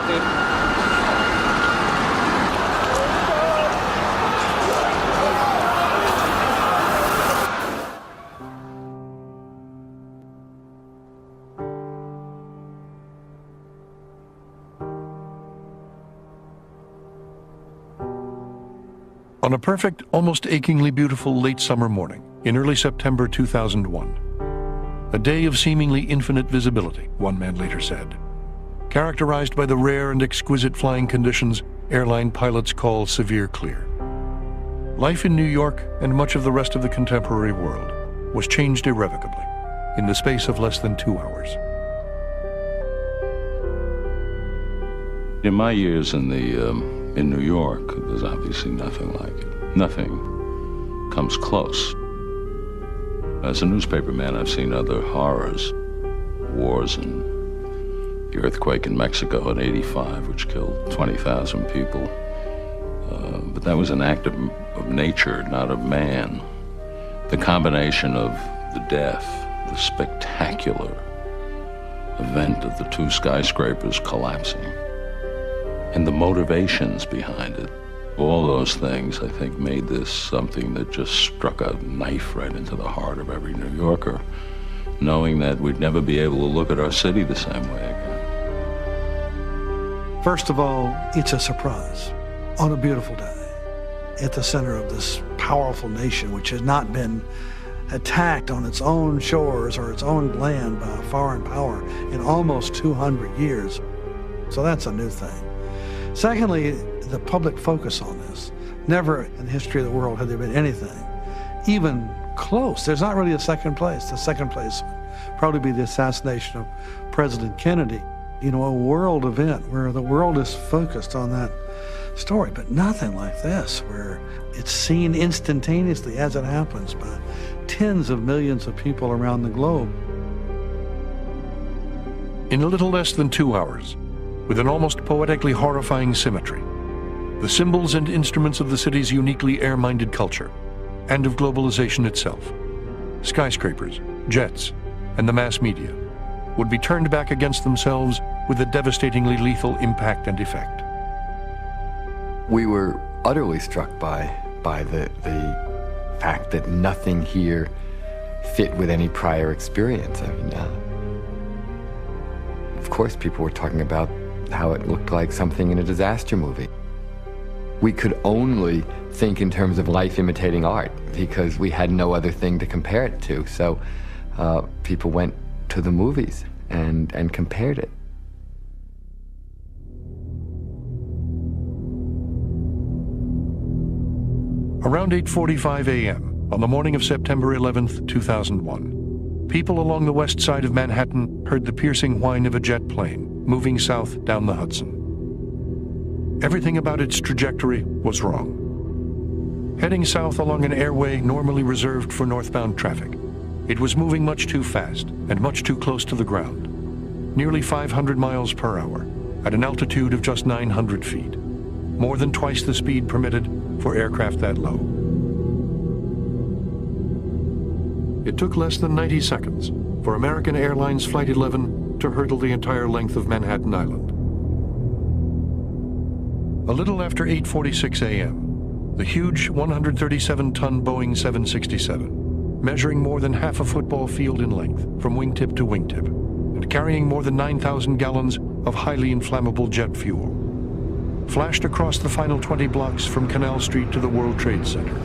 On a perfect, almost achingly beautiful late summer morning in early September 2001, a day of seemingly infinite visibility, one man later said, characterized by the rare and exquisite flying conditions airline pilots call severe clear. Life in New York and much of the rest of the contemporary world was changed irrevocably in the space of less than 2 hours. In my years in New York, there's obviously nothing like it. Nothing comes close. As a newspaperman, I've seen other horrors, wars and the earthquake in Mexico in '85, which killed 20,000 people. But that was an act of nature, not of man. The combination of the death, the spectacular event of the 2 skyscrapers collapsing, and the motivations behind it, all those things, I think, made this something that just struck a knife right into the heart of every New Yorker, knowing that we'd never be able to look at our city the same way again. First of all, it's a surprise on a beautiful day at the center of this powerful nation, which has not been attacked on its own shores or its own land by a foreign power in almost 200 years. So that's a new thing. Secondly, the public focus on this. Never in the history of the world had there been anything even close. There's not really a second place. The second place would probably be the assassination of President Kennedy. You know, a world event where the world is focused on that story, but nothing like this, where it's seen instantaneously as it happens by tens of millions of people around the globe. In a little less than 2 hours, with an almost poetically horrifying symmetry, the symbols and instruments of the city's uniquely air-minded culture, and of globalization itself, skyscrapers, jets, and the mass media, would be turned back against themselves with a devastatingly lethal impact and effect. We were utterly struck by the fact that nothing here fit with any prior experience. I mean, of course, people were talking about how it looked like something in a disaster movie. We could only think in terms of life imitating art because we had no other thing to compare it to. So people went to the movies and compared it. Around 8:45 a.m. on the morning of September 11th, 2001, people along the west side of Manhattan heard the piercing whine of a jet plane moving south down the Hudson. Everything about its trajectory was wrong. Heading south along an airway normally reserved for northbound traffic, it was moving much too fast and much too close to the ground, nearly 500 miles per hour at an altitude of just 900 feet, more than twice the speed permitted for aircraft that low. It took less than 90 seconds for American Airlines Flight 11 to hurtle the entire length of Manhattan Island. A little after 8:46 a.m., the huge 137-ton Boeing 767, measuring more than half a football field in length from wingtip to wingtip, and carrying more than 9,000 gallons of highly inflammable jet fuel, flashed across the final 20 blocks from Canal Street to the World Trade Center,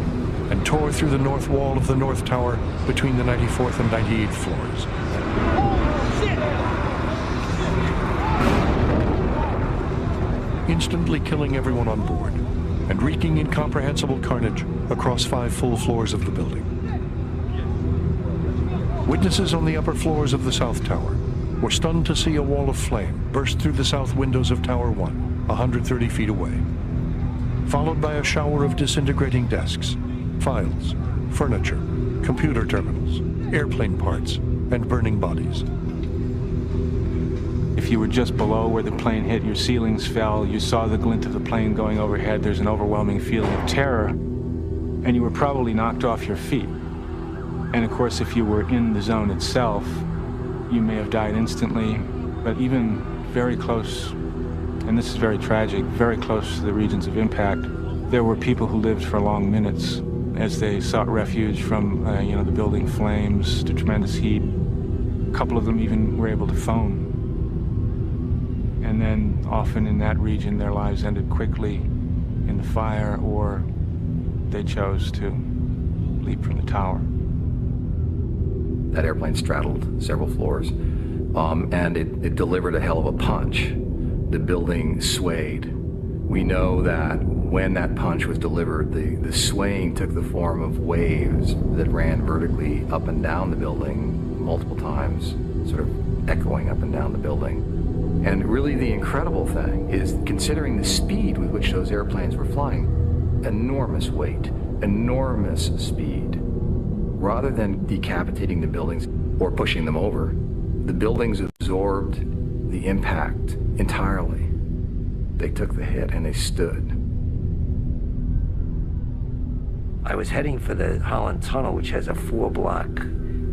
and tore through the north wall of the North Tower between the 94th and 98th floors. Instantly killing everyone on board and wreaking incomprehensible carnage across 5 full floors of the building. Witnesses on the upper floors of the South Tower were stunned to see a wall of flame burst through the south windows of Tower 1, 130 feet away, followed by a shower of disintegrating desks, files, furniture, computer terminals, airplane parts, and burning bodies. If you were just below where the plane hit, your ceilings fell, you saw the glint of the plane going overhead, there's an overwhelming feeling of terror, and you were probably knocked off your feet. And of course, if you were in the zone itself, you may have died instantly, but even very close and this is very tragic, very close to the regions of impact. There were people who lived for long minutes as they sought refuge from, the building flames, the tremendous heat. A couple of them even were able to phone. And then often in that region, their lives ended quickly in the fire, or they chose to leap from the tower. That airplane straddled several floors, and it delivered a hell of a punch. The building swayed. We know that when that punch was delivered, the swaying took the form of waves that ran vertically up and down the building multiple times, sort of echoing up and down the building. And really the incredible thing is, considering the speed with which those airplanes were flying, enormous weight, enormous speed. Rather than decapitating the buildings or pushing them over, the buildings absorbed the impact entirely. They took the hit and they stood. I was heading for the Holland Tunnel, which has a 4-block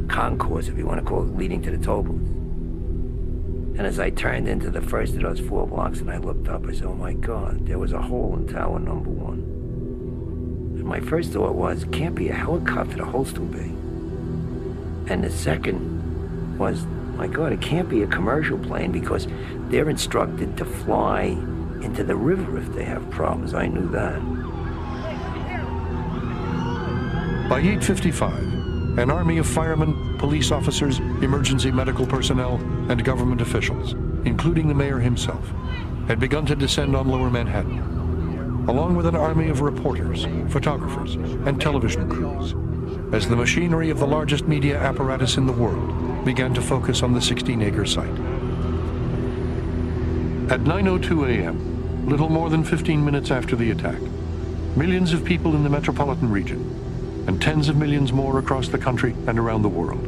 concourse, if you want to call it, leading to the toll booth. And as I turned into the first of those 4 blocks and I looked up, I said, oh my God, there was a hole in tower number 1. And my first thought was, it can't be a helicopter, the hole's too big. And the second was, my God, it can't be a commercial plane, because they're instructed to fly into the river if they have problems. I knew that. By 8:55, an army of firemen, police officers, emergency medical personnel, and government officials, including the mayor himself, had begun to descend on Lower Manhattan, along with an army of reporters, photographers, and television crews, as the machinery of the largest media apparatus in the world began to focus on the 16-acre site. At 9:02 a.m., little more than 15 minutes after the attack, millions of people in the metropolitan region, and tens of millions more across the country and around the world,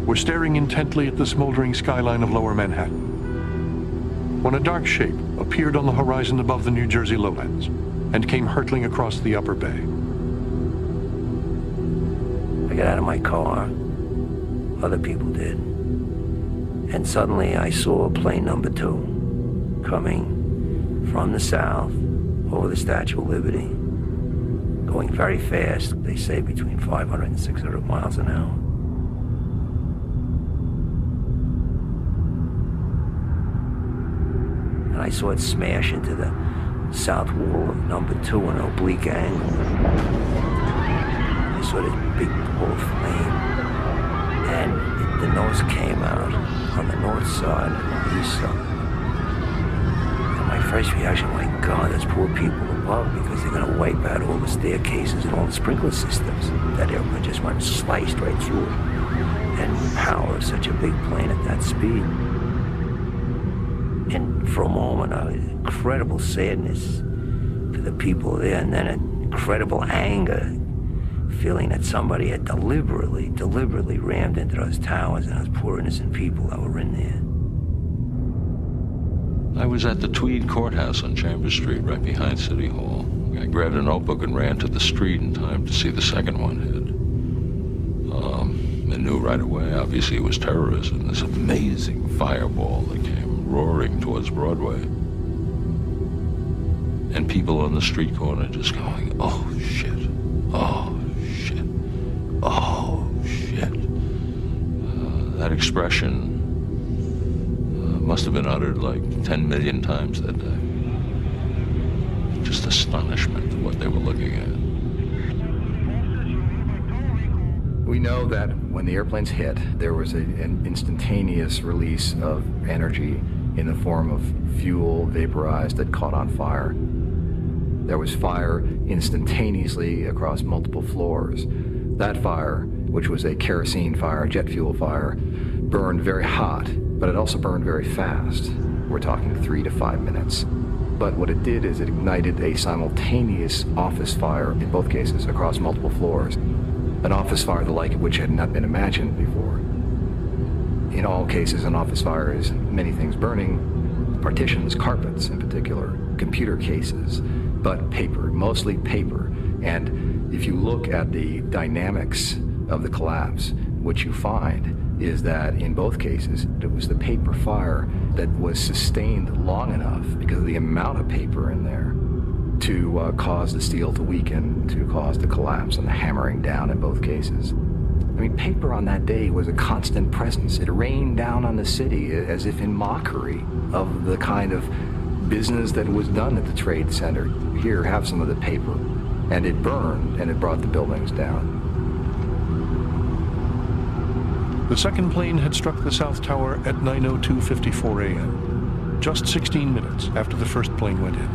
were staring intently at the smoldering skyline of Lower Manhattan, when a dark shape appeared on the horizon above the New Jersey lowlands and came hurtling across the upper bay. I got out of my car, other people did, and suddenly I saw plane number 2 coming from the south over the Statue of Liberty, going very fast. They say between 500 and 600 miles an hour. And I saw it smash into the south wall of number 2 in an oblique angle. I saw this big ball of flame, and the nose came out on the north side and the east side. And my first reaction, my God, there's poor people above, because they're going to wipe out all the staircases and all the sprinkler systems. That airplane just went sliced right through it. And the power of such a big plane at that speed. And for a moment, incredible sadness for the people there, and then an incredible anger, feeling that somebody had deliberately rammed into those towers and those poor innocent people that were in there. I was at the Tweed Courthouse on Chambers Street, right behind City Hall. I grabbed a notebook and ran to the street in time to see the second one hit. I knew right away, obviously, it was terrorism. This amazing fireball that came roaring towards Broadway. And people on the street corner just going, oh, shit, oh, shit, oh, shit. That expression must have been uttered like 10 million times that day. Just astonishment at what they were looking at. We know that when the airplanes hit, there was an instantaneous release of energy in the form of fuel vaporized that caught on fire. There was fire instantaneously across multiple floors. That fire, which was a kerosene fire, jet fuel fire, burned very hot, but it also burned very fast. We're talking 3 to 5 minutes. But what it did is it ignited a simultaneous office fire, in both cases, across multiple floors. An office fire the like of which had not been imagined before. In all cases, an office fire is many things burning, partitions, carpets in particular, computer cases, but paper, mostly paper. And if you look at the dynamics of the collapse, what you find is that in both cases, it was the paper fire that was sustained long enough because of the amount of paper in there to cause the steel to weaken, to cause the collapse and the hammering down in both cases. I mean, paper on that day was a constant presence. It rained down on the city as if in mockery of the kind of business that was done at the Trade Center. Here, have some of the paper. And it burned, and it brought the buildings down. The second plane had struck the South Tower at 9:02:54 a.m., just 16 minutes after the first plane went in.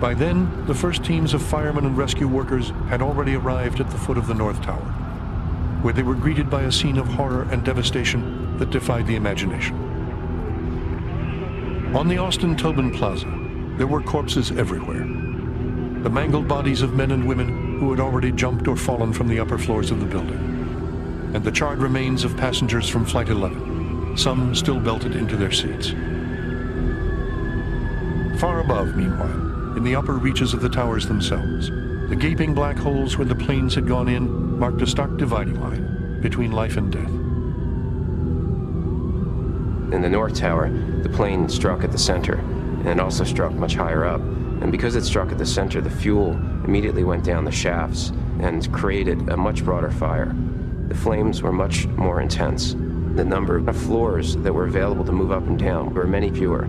By then, the first teams of firemen and rescue workers had already arrived at the foot of the North Tower, where they were greeted by a scene of horror and devastation that defied the imagination. On the Austin Tobin Plaza, there were corpses everywhere. The mangled bodies of men and women who had already jumped or fallen from the upper floors of the building, and the charred remains of passengers from Flight 11, some still belted into their seats. Far above, meanwhile, in the upper reaches of the towers themselves, the gaping black holes where the planes had gone in marked a stark dividing line between life and death. In the North Tower, the plane struck at the center, and it also struck much higher up. And because it struck at the center, the fuel immediately went down the shafts and created a much broader fire. The flames were much more intense. The number of floors that were available to move up and down were many fewer.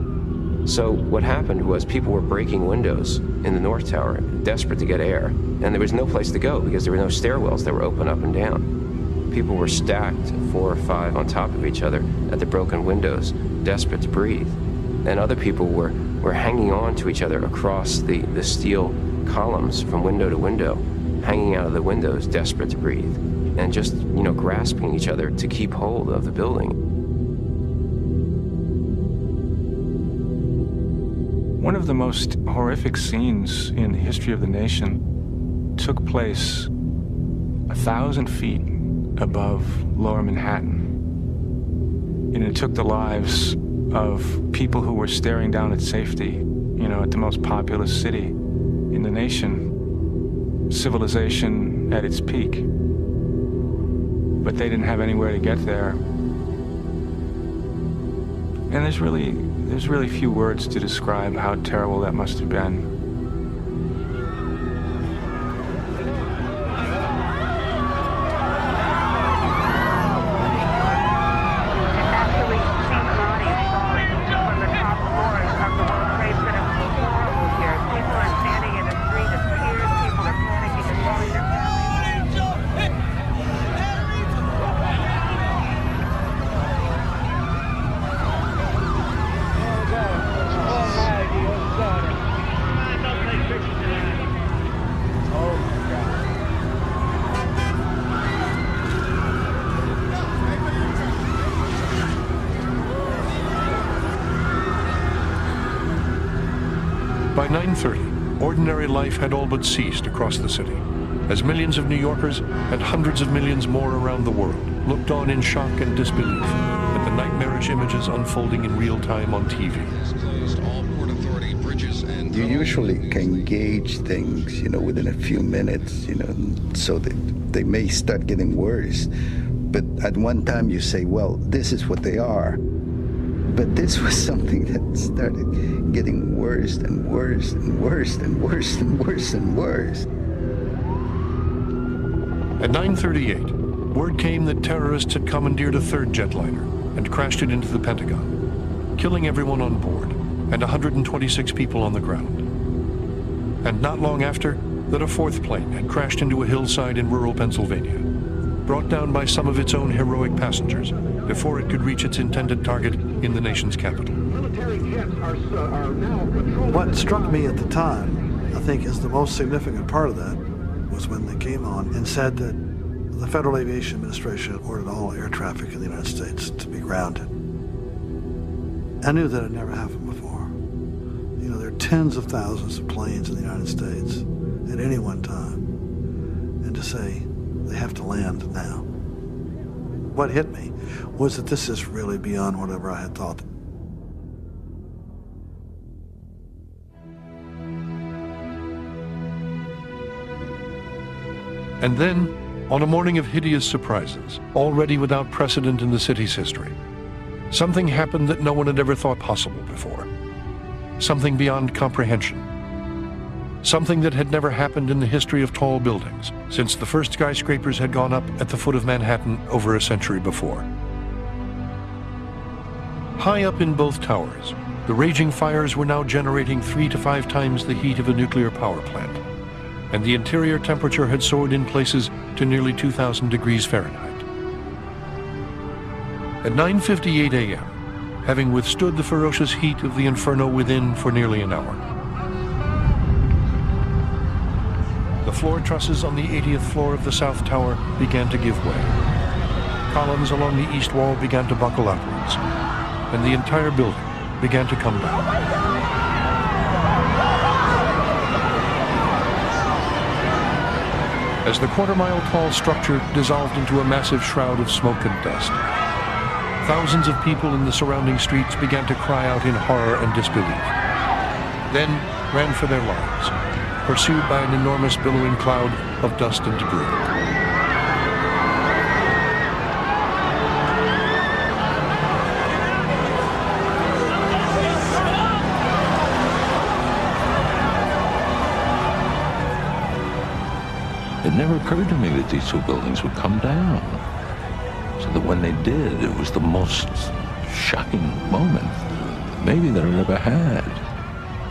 So what happened was people were breaking windows in the North Tower, desperate to get air, and there was no place to go because there were no stairwells that were open up and down. People were stacked 4 or 5 on top of each other at the broken windows, desperate to breathe. And other people were hanging on to each other across the steel columns from window to window, hanging out of the windows, desperate to breathe, and just, grasping each other to keep hold of the building. One of the most horrific scenes in the history of the nation took place 1,000 feet above Lower Manhattan. And it took the lives of people who were staring down at safety, at the most populous city in the nation, civilization at its peak. But they didn't have anywhere to get there. And there's really few words to describe how terrible that must have been. By 9:30, ordinary life had all but ceased across the city, as millions of New Yorkers and hundreds of millions more around the world looked on in shock and disbelief at the nightmarish images unfolding in real time on TV. You usually can gauge things, within a few minutes, so that they may start getting worse. But at one time you say, well, this is what they are. But this was something that started getting worse and worse and worse and worse and worse and worse. At 9:38, word came that terrorists had commandeered a third jetliner and crashed it into the Pentagon, killing everyone on board and 126 people on the ground. And not long after, that a fourth plane had crashed into a hillside in rural Pennsylvania, brought down by some of its own heroic passengers before it could reach its intended target in the nation's capital. What struck me at the time, I think, is the most significant part of that, was when they came on and said that the Federal Aviation Administration ordered all air traffic in the United States to be grounded. I knew that had never happened before. There are tens of thousands of planes in the United States at any one time, and to say they have to land now. What hit me was that this is really beyond whatever I had thought. And then, on a morning of hideous surprises, already without precedent in the city's history, something happened that no one had ever thought possible before. Something beyond comprehension. Something that had never happened in the history of tall buildings, since the first skyscrapers had gone up at the foot of Manhattan over a century before. High up in both towers, the raging fires were now generating 3 to 5 times the heat of a nuclear power plant, and the interior temperature had soared in places to nearly 2,000 degrees Fahrenheit. At 9:58 a.m., having withstood the ferocious heat of the inferno within for nearly an hour, the floor trusses on the 80th floor of the South Tower began to give way. Columns along the east wall began to buckle outwards, and the entire building began to come down. As the quarter-mile-tall structure dissolved into a massive shroud of smoke and dust, thousands of people in the surrounding streets began to cry out in horror and disbelief, then ran for their lives, pursued by an enormous billowing cloud of dust and debris. It never occurred to me that these two buildings would come down. So that when they did, it was the most shocking moment maybe that I'd ever had.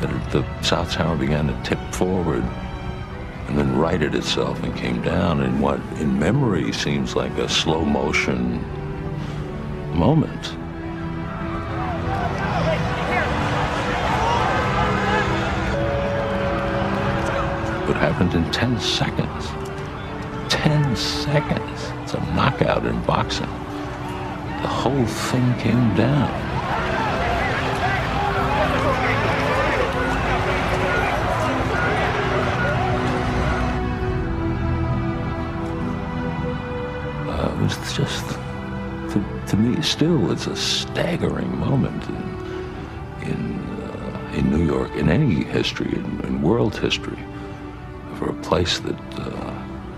That the South Tower began to tip forward and then righted itself and came down in what in memory seems like a slow motion moment. It happened in 10 seconds. 10 seconds. It's a knockout in boxing. The whole thing came down. It was just, to me, still, it's a staggering moment in New York, in any history, in world history, for a place that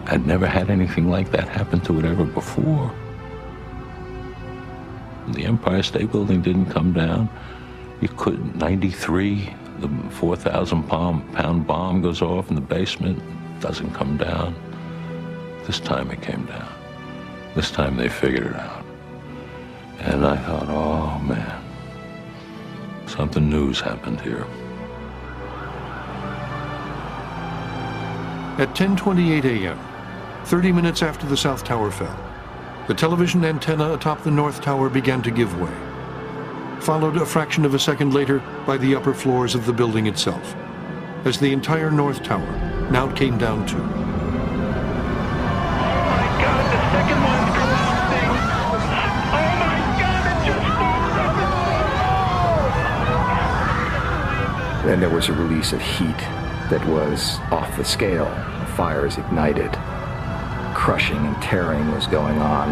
had never had anything like that happen to it ever before. The Empire State Building didn't come down. You couldn't. 93, the 4,000-pound bomb goes off in the basement, doesn't come down. This time it came down. This time they figured it out. And I thought, oh man, something new's happened here. At 10:28 a.m., 30 minutes after the South Tower fell, the television antenna atop the North Tower began to give way, followed a fraction of a second later by the upper floors of the building itself, as the entire North Tower now came down too. Then there was a release of heat that was off the scale. Fires ignited. Crushing and tearing was going on.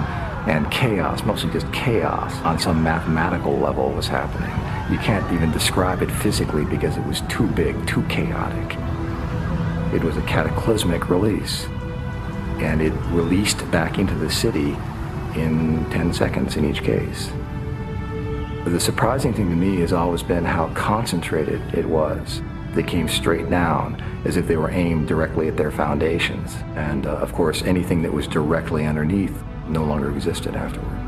And chaos, mostly just chaos, on some mathematical level was happening. You can't even describe it physically because it was too big, too chaotic. It was a cataclysmic release. And it released back into the city in 10 seconds in each case. The surprising thing to me has always been how concentrated it was. They came straight down as if they were aimed directly at their foundations. And of course, anything that was directly underneath no longer existed afterward.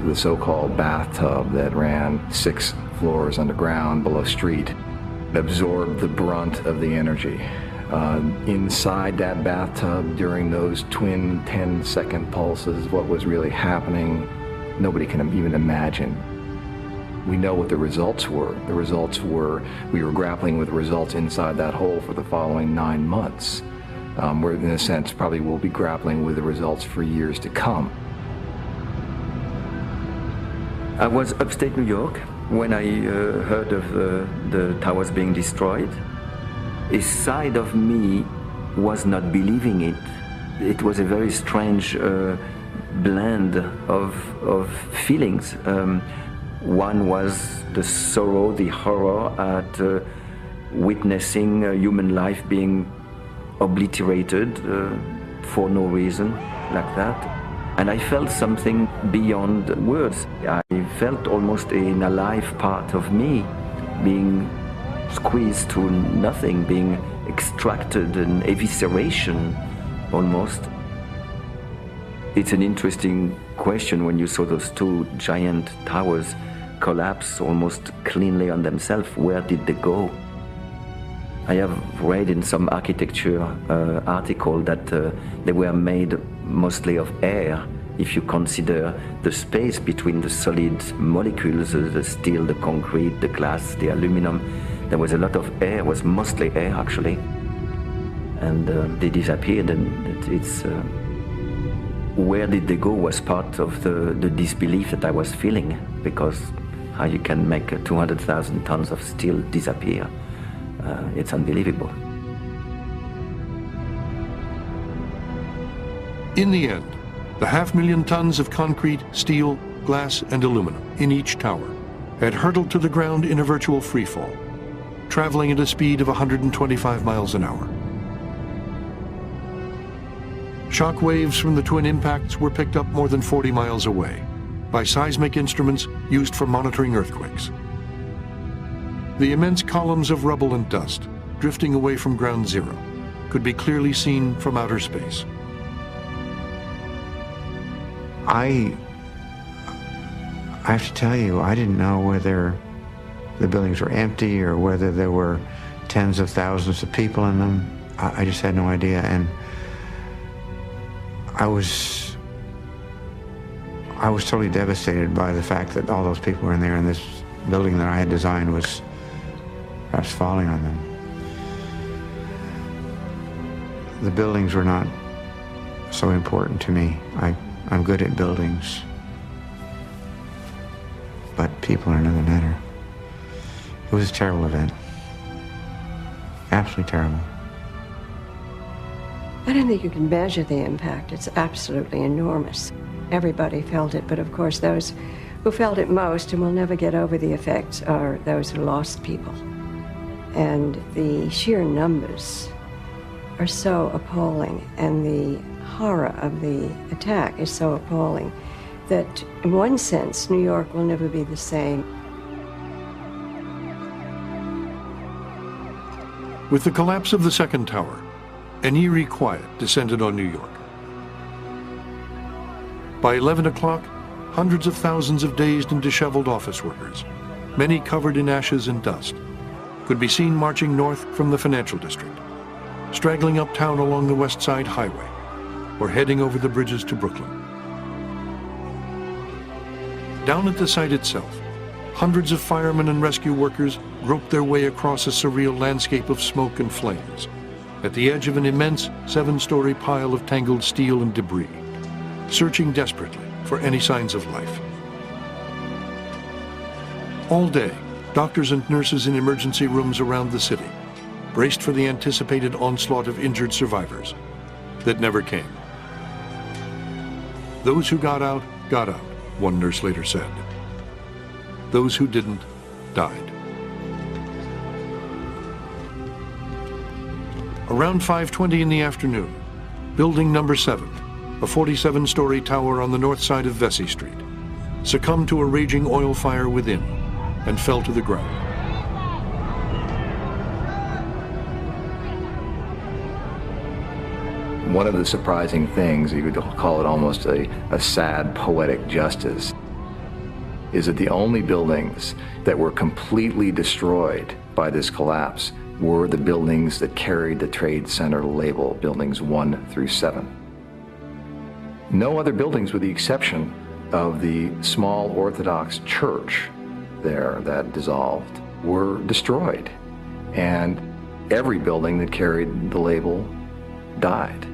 The so-called bathtub that ran 6 floors underground below street absorbed the brunt of the energy. Inside that bathtub during those twin 10-second pulses, what was really happening, nobody can even imagine. We know what the results were. The results were, we were grappling with results inside that hole for the following 9 months. We're, in a sense, probably will be grappling with the results for years to come. I was upstate New York when I heard of the towers being destroyed. A side of me was not believing it. It was a very strange blend of feelings. One was the sorrow, the horror at witnessing human life being obliterated, for no reason, like that. And I felt something beyond words. I felt almost an alive part of me being squeezed to nothing, being extracted, an evisceration almost. It's an interesting question when you saw those two giant towers collapse almost cleanly on themselves. Where did they go? I have read in some architecture article that they were made mostly of air. If you consider the space between the solid molecules, the steel, the concrete, the glass, the aluminum, there was a lot of air. It was mostly air, actually. And they disappeared, and it's... where did they go was part of the disbelief that I was feeling, because how you can make 200,000 tons of steel disappear, it's unbelievable. In the end, the 500,000 tons of concrete, steel, glass, and aluminum in each tower had hurtled to the ground in a virtual freefall, traveling at a speed of 125 miles an hour. Shock waves from the twin impacts were picked up more than 40 miles away by seismic instruments used for monitoring earthquakes. The immense columns of rubble and dust drifting away from ground zero could be clearly seen from outer space. I have to tell you, I didn't know whether the buildings were empty or whether there were tens of thousands of people in them. I just had no idea, and I was totally devastated by the fact that all those people were in there, and this building that I had designed was perhaps falling on them. The buildings were not so important to me. I'm good at buildings, but people are another matter. It was a terrible event. Absolutely terrible. I don't think you can measure the impact. It's absolutely enormous. Everybody felt it, but of course those who felt it most and will never get over the effects are those who lost people. And the sheer numbers are so appalling, and the horror of the attack is so appalling that in one sense New York will never be the same. With the collapse of the second tower, an eerie quiet descended on New York. By 11 o'clock, hundreds of thousands of dazed and disheveled office workers, many covered in ashes and dust, could be seen marching north from the financial district, straggling uptown along the West Side Highway, or heading over the bridges to Brooklyn. Down at the site itself, hundreds of firemen and rescue workers groped their way across a surreal landscape of smoke and flames, at the edge of an immense 7-story pile of tangled steel and debris, searching desperately for any signs of life. All day, doctors and nurses in emergency rooms around the city braced for the anticipated onslaught of injured survivors that never came. Those who got out, one nurse later said. Those who didn't, died. Around 5:20 in the afternoon, building number 7, a 47-story tower on the north side of Vesey Street, succumbed to a raging oil fire within and fell to the ground. One of the surprising things, you could call it almost a sad poetic justice, is that the only buildings that were completely destroyed by this collapse were the buildings that carried the Trade Center label, buildings 1 through 7. No other buildings, with the exception of the small Orthodox church there that dissolved, were destroyed. And every building that carried the label died.